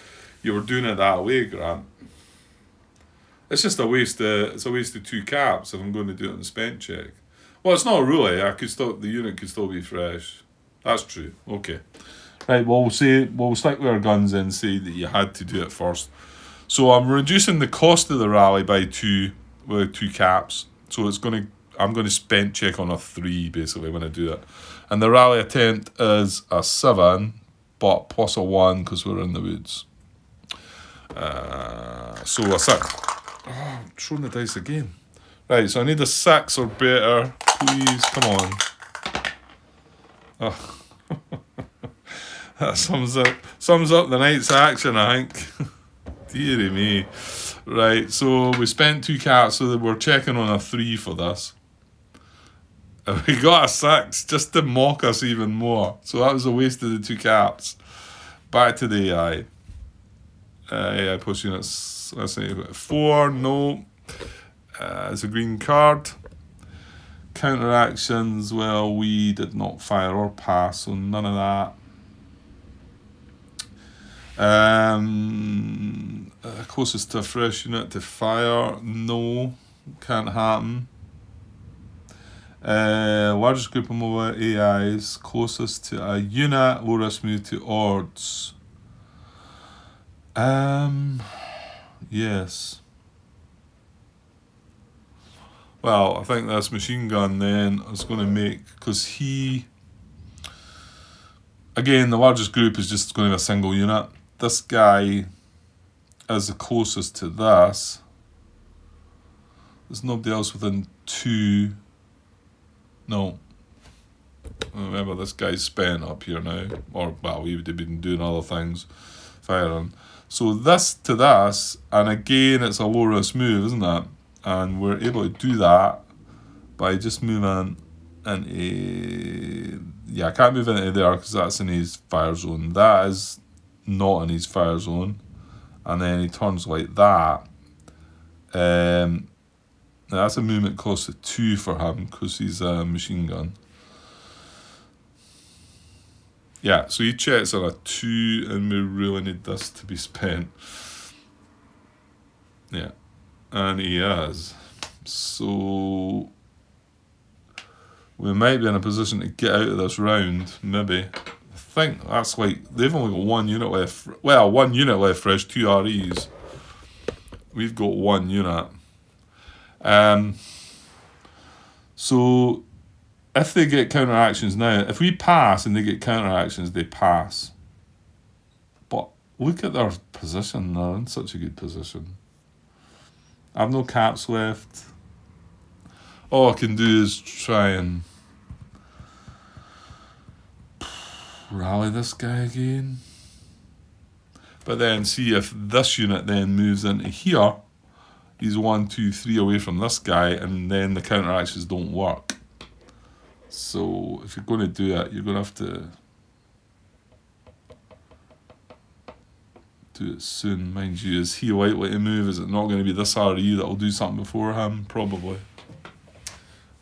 [SPEAKER 1] were doing it that way, Grant. It's just a waste of 2 caps if I'm going to do it in the spent check. Well, it's not really. The unit could still be fresh. That's true. Okay. Right, well, we'll stick with our guns and say that you had to do it first. So I'm reducing the cost of the rally by 2 with 2 caps. So I'm going to spend check on a 3 basically when I do it. And the rally attempt is a 7, but plus a 1 because we're in the woods. So a 6. Oh, I'm throwing the dice again. Right, so I need a 6 or better. Please, come on. Oh. That sums up the night's action, I think. Deary me. Right, so we spent 2 caps, so that we're checking on a 3 for this. And we got a 6 just to mock us even more. So that was a waste of the 2 caps. Back to the AI. AI plus units. Let's say 4, no. It's a green card. Counteractions, well, we did not fire or pass, so none of that. Closest to a fresh unit to fire, no, can't happen. Largest group of mobile AIs, closest to a unit, low risk move to odds. Yes. Well, I think this machine gun then is going to make, because again, the largest group is just going to be a single unit. This guy is the closest to this. There's nobody else within 2. No. Remember, this guy's spent up here now. Or, well, he would have been doing other things, firing. So this to this, and again, it's a low risk move, isn't it? And we're able to do that by just moving into... Yeah, I can't move into there because that's in his fire zone. That is not in his fire zone. And then he turns like that. Now that's a movement cost of 2 for him because he's a machine gun. Yeah, so he checks on a 2 and we really need this to be spent. Yeah, and he is. So we might be in a position to get out of this round, maybe. I think that's like, they've only got 1 unit left. Well, 1 unit left fresh, 2 REs. We've got 1 unit. So if they get counteractions now, if we pass and they get counteractions, they pass. But look at their position, they're in such a good position. I have no caps left. All I can do is try and rally this guy again. But then see if this unit then moves into here. He's 1, 2, 3 away from this guy, and then the counteractions don't work. So if you're going to do it, you're going to have to do it soon. Mind you, is he likely to move? Is it not going to be this RE that'll do something before him? Probably.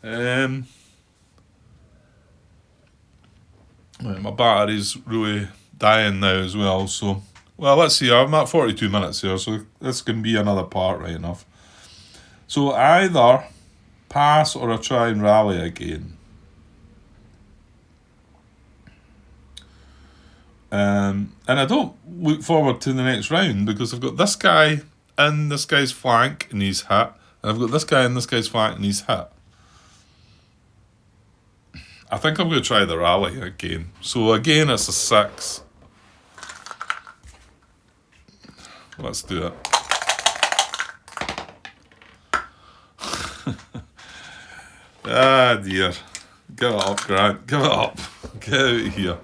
[SPEAKER 1] Right, my battery's really dying now as well, so... Well, let's see, I'm at 42 minutes here, so this can be another part, right enough. So either pass or I try and rally again. And I don't look forward to the next round because I've got this guy in this guy's flank and he's hit. And I've got this guy in this guy's flank and he's hit. I think I'm going to try the rally again. So again, it's a 6. Let's do it. Ah dear. Give it up, Grant. Give it up. Get out of here.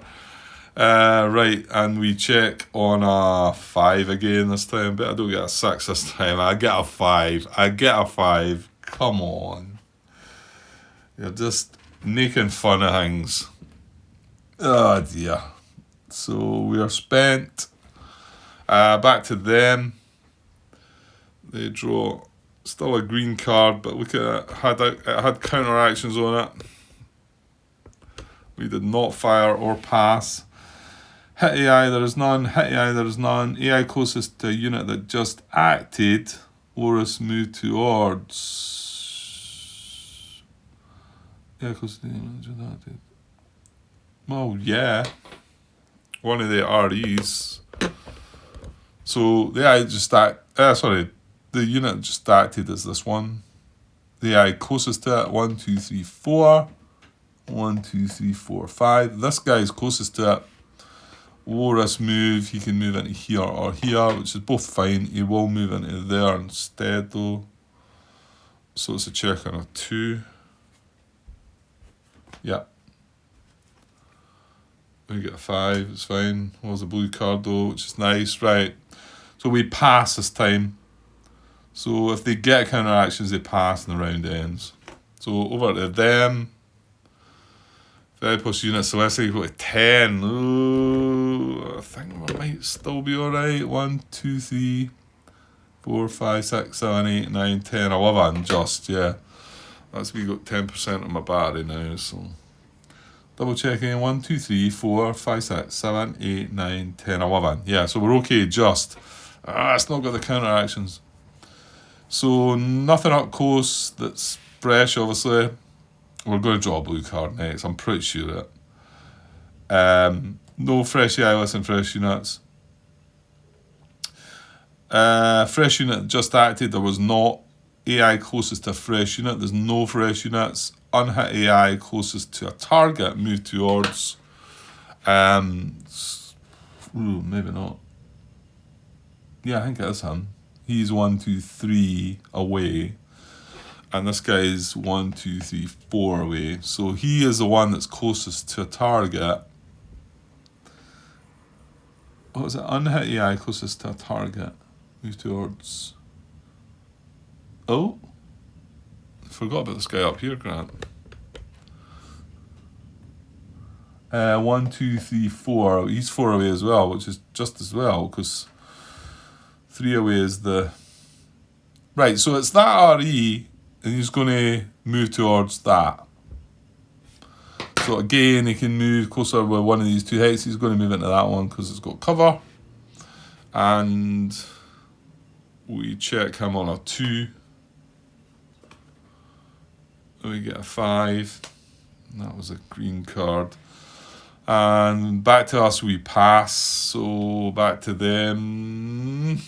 [SPEAKER 1] Right, and we check on a 5 again this time, but I don't get a 6 this time. I get a 5. I get a 5. Come on. You're just making fun of things. Oh dear. So we are spent. Back to them. They draw still a green card, but look at it. It had counteractions on it. We did not fire or pass. Hit AI, there is none. Hit AI, there is none. AI closest to a unit that just acted. Loris moved towards. AI closest to a unit that just acted. Well, yeah. One of the REs. So the AI just the unit just acted as this one. The AI closest to it, 1, 2, 3, 4. 1, 2, 3, 4, 5. This guy is closest to it. Low risk move, he can move into here or here, which is both fine. He will move into there instead though. So it's a check on a 2. Yeah. We get a 5, it's fine. Was a blue card though, which is nice. Right. So we pass this time. So if they get counteractions, they pass and the round ends. So over to them. Very plus units, so let's say you go to 10. Ooh, I think we might still be alright. 1, 2, 3, 4, 5, 6, 7, 8, 9, 10, 11. Just, yeah. That's we got 10% of my battery now, so. Double checking. 1, 2, 3, 4, 5, 6, 7, 8, 9, 10, 11. Yeah, so we're okay, just. It's not got the counteractions. So nothing up close that's fresh, obviously. We're going to draw a blue card next, I'm pretty sure it. No fresh AI and fresh units. Fresh unit just acted, there was not. AI closest to a fresh unit, there's no fresh units. Unhit AI closest to a target, move towards. Maybe not. Yeah, I think it is him. He's 1, 2, 3 away. And this guy is 1, 2, 3, 4 away. So he is the one that's closest to a target. What was it? Unhit AI closest to a target. Move towards. Oh. I forgot about this guy up here, Grant. 1, 2, 3, 4. He's 4 away as well, which is just as well, because 3 away is the... Right, so it's that RE, and he's going to move towards that. So again, he can move closer with one of these two hexes. He's going to move into that one because it's got cover. And we check him on a 2. We get a 5. That was a green card. And back to us we pass. So back to them.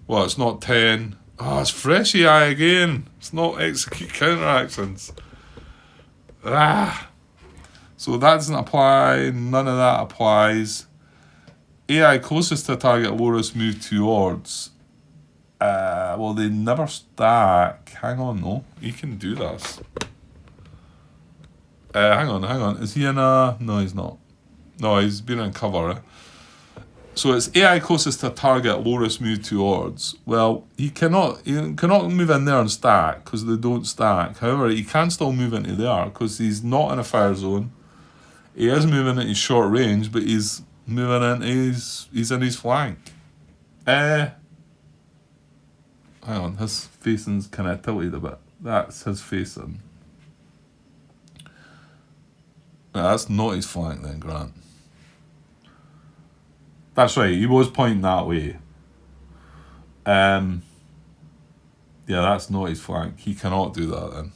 [SPEAKER 1] Well, it's not 10. Oh, it's fresh AI again. It's not execute counteractions. So that doesn't apply. None of that applies. AI closest to target, lowest move towards. Well, they never stack. Hang on, no. He can do this. Hang on. Is he in a... No, he's not. No, he's been in cover. So it's AI closest to target, lowest move towards. Well, he cannot move in there and stack because they don't stack. However, he can still move into there because he's not in a fire zone. He is moving into short range, but he's moving into he's in his flank. Hang on, his facing's kind of tilted a bit. That's his facing. No, that's not his flank then, Grant. That's right, he was pointing that way. Yeah, that's not his flank. He cannot do that then.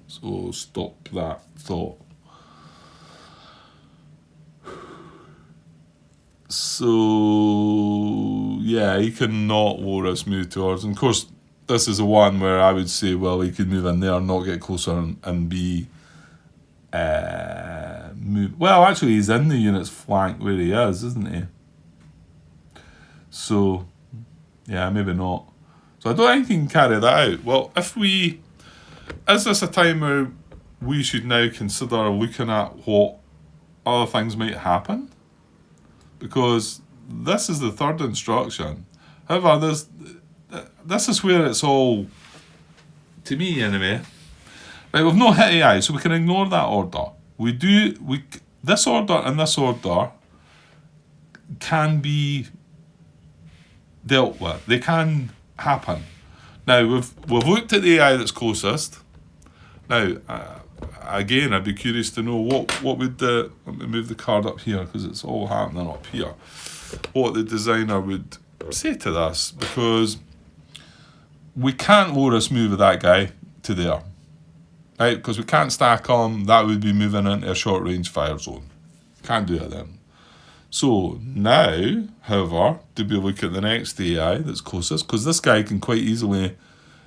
[SPEAKER 1] So stop that thought. So yeah, he cannot lower us move towards. And of course, this is the one where I would say, well, he could move in there, not get closer, and be move. Well, actually, he's in the unit's flank where he is, isn't he? So yeah, maybe not. So I don't think he can carry that out. Well, is this a time where we should now consider looking at what other things might happen? Because this is the third instruction. However, this is where it's all, to me anyway. Right, we've not hit AI, so we can ignore that order. This order and this order can be dealt with. They can happen. Now we've looked at the AI that's closest. Now, again, I'd be curious to know what would let me move the card up here because it's all happening up here. What the designer would say to this, because we can't lower us move with that guy to there, right? Because we can't stack on. That would be moving into a short range fire zone. Can't do it then. So now, however, do we look at the next AI that's closest? Because this guy can quite easily.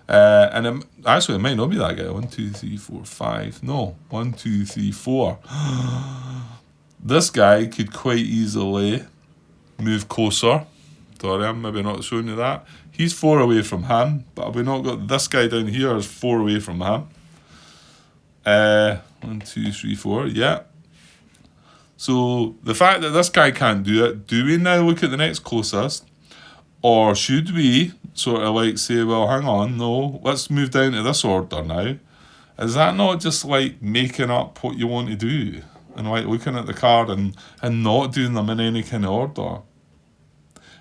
[SPEAKER 1] And it might not be that guy. 1, 2, 3, 4, 5. No, 1, 2, 3, 4. This guy could quite easily move closer. Sorry, I'm maybe not showing you that. He's 4 away from him, but have we not got this guy down here is 4 away from him? 1, 2, 3, 4. Yeah. So the fact that this guy can't do it, do we now look at the next closest? Or should we sort of like say, well, hang on, no, let's move down to this order now? Is that not just like making up what you want to do? And like looking at the card and not doing them in any kind of order?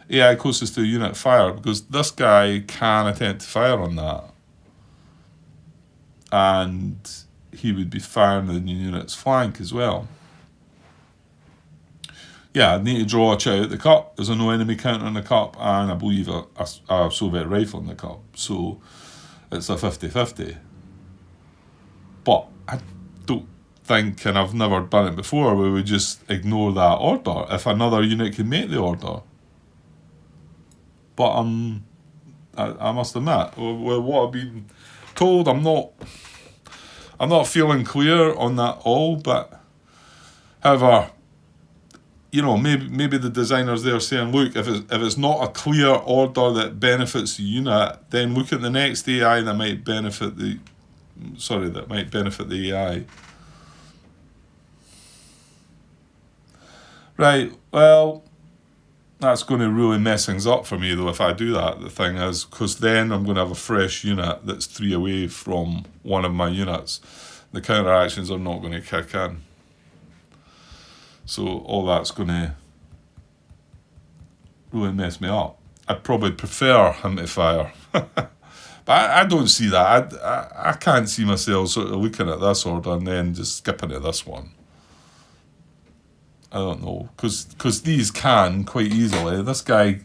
[SPEAKER 1] AI closest to unit fire, because this guy can attempt to fire on that. And he would be firing the unit's flank as well. Yeah, I need to draw a chow at the cup. There's a no enemy counter in the cup, and I believe a Soviet rifle in the cup. So it's a 50-50. But I don't think, and I've never done it before, where we just ignore that order if another unit can make the order. But I must admit, with what I've been told, I'm not feeling clear on that all. But however, you know, maybe the designers there saying, look, if it's not a clear order that benefits the unit, then look at the next AI that might benefit the AI. Right, well, that's going to really mess things up for me though if I do that. The thing is, because then I'm going to have a fresh unit that's 3 away from one of my units. The counter actions are not going to kick in. So all that's going to really mess me up. I'd probably prefer him to fire. But I don't see that. I can't see myself sort of looking at this order and then just skipping to this one. I don't know. Because these can quite easily. This guy,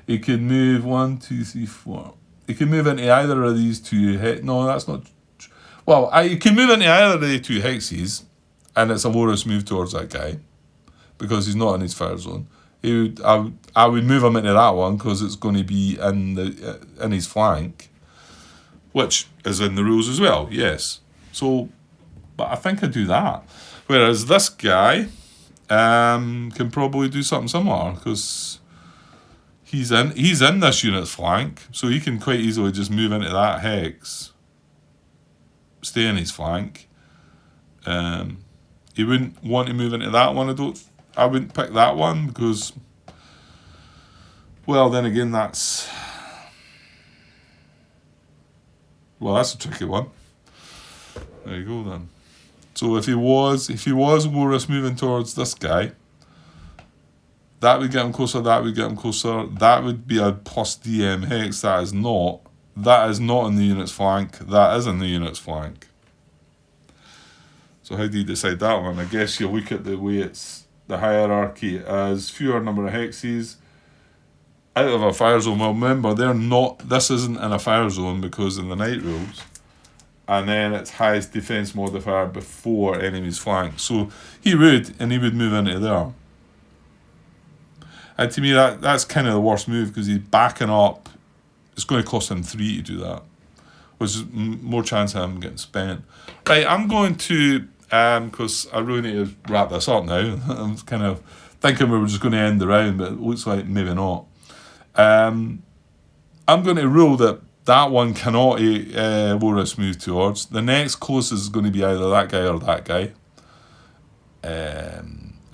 [SPEAKER 1] he can move 1, 2, 3, 4. He can move into either of these two. No, that's not. Well, he can move into either of the two hexes, and it's a low-risk move towards that guy because he's not in his fire zone. I would move him into that one because it's going to be in his flank, which is in the rules as well. Yes. So, but I think I do that. Whereas this guy can probably do something similar because he's in this unit's flank, so he can quite easily just move into that hex, stay in his flank. He wouldn't want to move into that one. I wouldn't pick that one because, well, then again, that's a tricky one. There you go then. So if he was low risk moving towards this guy, that would get him closer, that would get him closer. That would be a plus DM hex. That is not in the unit's flank. That is in the unit's flank. So how do you decide that one? I guess you look at the way it's the hierarchy as fewer number of hexes out of a fire zone. Well, remember, this isn't in a fire zone because in the night rules. And then it's highest defense modifier before enemy's flank. So he would move into there. And to me, that's kind of the worst move because he's backing up. It's going to cost him 3 to do that, which is more chance of him getting spent. Right, I'm going to, because I really need to wrap this up now. I'm kind of thinking we were just going to end the round, but it looks like maybe not. I'm going to rule that one cannot low risk move towards. The next closest is going to be either that guy or that guy.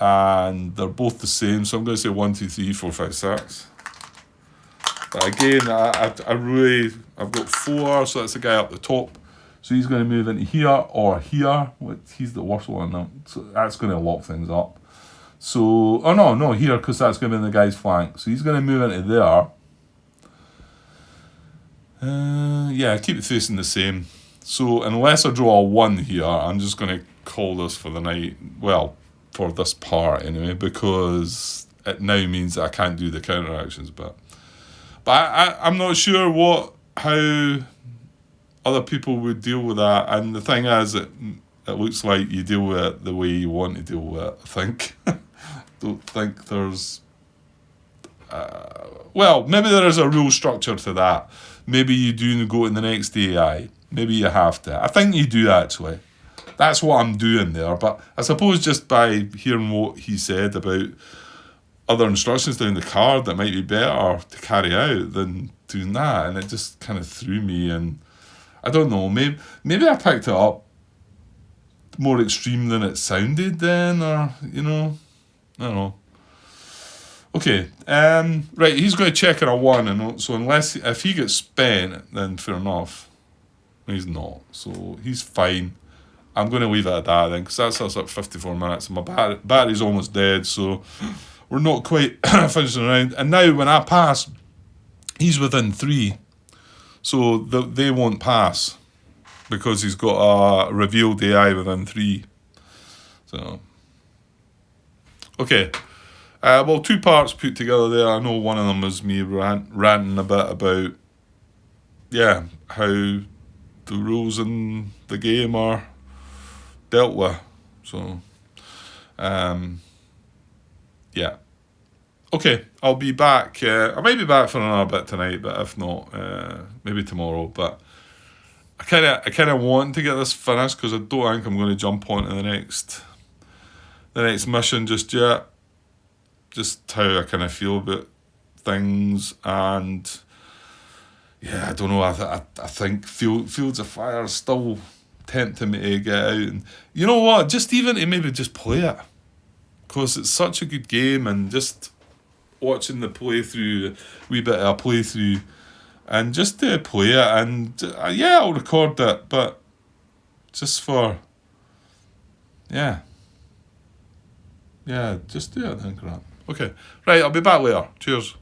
[SPEAKER 1] And they're both the same, so I'm going to say 1, 2, 3, 4, 5, 6. But again, I've got 4, so that's the guy up the top. So he's going to move into here or here. He's the worst one now, so that's going to lock things up. So, no, here, because that's going to be in the guy's flank. So he's going to move into there. Yeah, keep it facing the same. So unless I draw a 1 here, I'm just going to call this for the night. Well, for this part anyway, because it now means that I can't do the counter actions. But I'm not sure how other people would deal with that. And the thing is, it looks like you deal with it the way you want to deal with it, I think. Don't think there's... well, maybe there is a rule structure to that. Maybe you do go in the next AI. Maybe you have to. I think you do, actually. That's what I'm doing there. But I suppose just by hearing what he said about other instructions down the card that might be better to carry out than doing that, and it just kind of threw me. And I don't know, maybe I picked it up more extreme than it sounded then, or, I don't know. Okay, right, he's going to check in a 1, and so if he gets spent, then fair enough. He's not, so he's fine. I'm going to leave it at that then, because that's us at 54 minutes, and my battery's almost dead, so we're not quite finishing around. And now when I pass, he's within 3, so they won't pass, because he's got a revealed AI within 3. So, okay. Well, 2 parts put together there. I know one of them was me ranting a bit about, how the rules in the game are dealt with. So, okay, I'll be back. I might be back for another bit tonight, but if not, maybe tomorrow. But I kind of want to get this finished because I don't think I'm going to jump on to the next mission just yet. Just how I kind of feel about things, and I don't know. I think Fields of Fire is still tempting me to get out, and you know what? Just even to maybe just play it, because it's such a good game, and just watching the playthrough, wee bit of a playthrough, and just to play it, and I'll record it, but just for Yeah, just do it then, crap. Okay. Right, I'll be back later. Cheers.